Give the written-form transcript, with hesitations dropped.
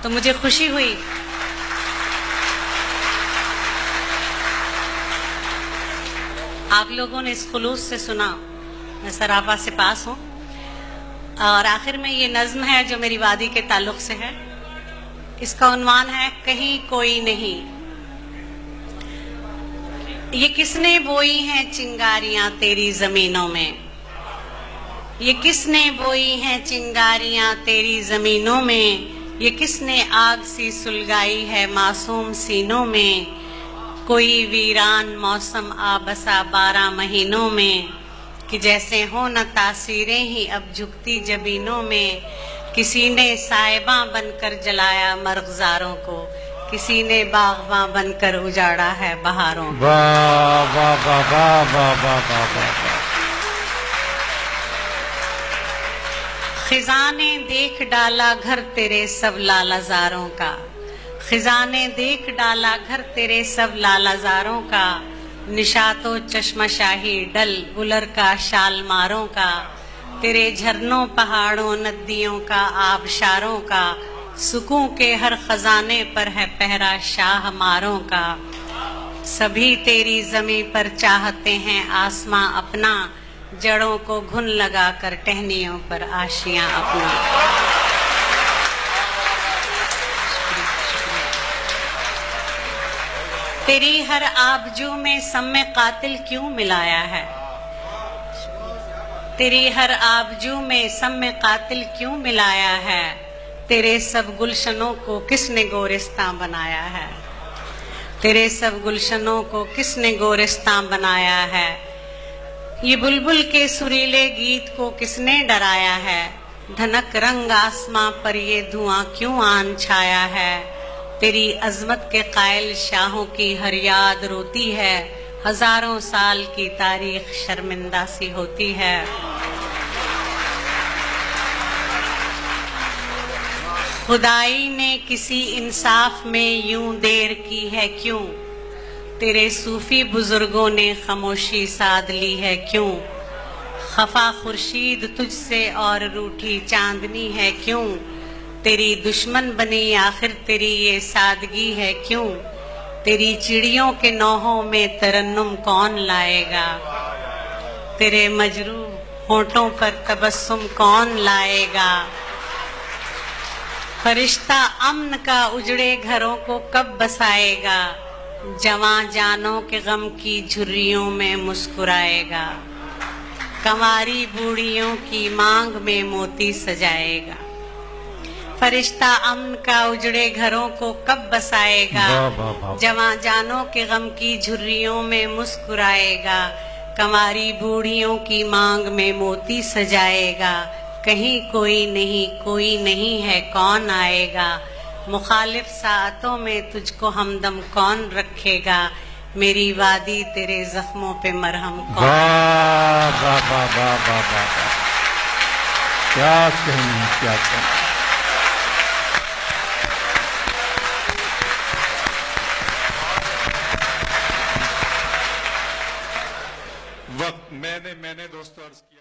तो मुझे खुशी हुई। आप लोगों ने इस खुलूस से सुना, मैं सरापा से पास हूँ। और आखिर में ये नज्म है जो मेरी वादी के ताल्लुक से है। इसका उन्वान है कहीं कोई नहीं। ये किसने बोई हैं चिंगारियां तेरी जमीनों में, ये किसने बोई हैं चिंगारियां तेरी जमीनों में, ये किसने आग सी सुलगाई है मासूम सीनों में। कोई वीरान मौसम आ बसा 12 महीनों में, कि जैसे हो न तासीरें ही अब झुकती जबीनों में। किसी ने साहिबा बनकर जलाया मर्गजारों को, किसी ने बागबां बनकर उजाड़ा है बहारों को। वाह वाह वाह वाह वाह वाह वाह वाह। खिज़ा ने देख डाला घर तेरे सब लालाजारों का, खिज़ा ने देख डाला घर तेरे सब लालाजारों का। निशातो चश्मशाही डल गुलर का शाल मारों का, तेरे झरनों पहाड़ों नदियों का आबशारों का। सुकून के हर खजाने पर है पहरा शाह मारों का। सभी तेरी जमी पर चाहते हैं आसमां अपना, जड़ों को घुन लगा कर टहनियों पर आशियां अपना। तेरी हर आबजू में सम्मे कातिल क्यों मिलाया है, तेरी हर आबजू में सम्मे कातिल क्यों मिलाया है। तेरे सब गुलशनों को किसने गोरिस्तां बनाया है, तेरे सब गुलशनों को किसने गोरिस्तां बनाया है। ये बुलबुल के सुरीले गीत को किसने डराया है, धनक रंग आसमां पर ये धुआं क्यों आन छाया है। तेरी अजमत के कायल शाहों की हर याद रोती है, हजारों साल की तारीख शर्मिंदा सी होती है। खुदाई ने किसी इंसाफ में यूं देर की है क्यों, तेरे सूफी बुजुर्गों ने खामोशी साध ली है क्यों। खफा खुर्शीद तुझसे और रूठी चांदनी है क्यों, तेरी दुश्मन बनी आखिर तेरी ये सादगी है क्यों। तेरी चिड़ियों के नौहों में तरन्नुम कौन लाएगा, तेरे मजरूह होठों पर तबस्सुम कौन लाएगा। फरिश्ता अमन का उजड़े घरों को कब बसाएगा, जवां जानों के गम की झुर्रियों में मुस्कुराएगा। कंवारी बूढ़ियों की मांग में मोती सजाएगा। फरिश्ता अमन का उजड़े घरों को कब बसाएगा, जवां जानों के गम की झुर्रियों में मुस्कुराएगा। कंवारी बूढ़ियों की मांग में मोती सजाएगा। कहीं कोई नहीं है कौन आएगा। मुखालिफ सातों में तुझको हमदम कौन रखेगा, मेरी वादी तेरे जख्मों पे मरहम कौन। वाह वाह वाह वाह वाह वाह, क्या कहना क्या कहना। वक्त मैंने दोस्तों अर्ज किया।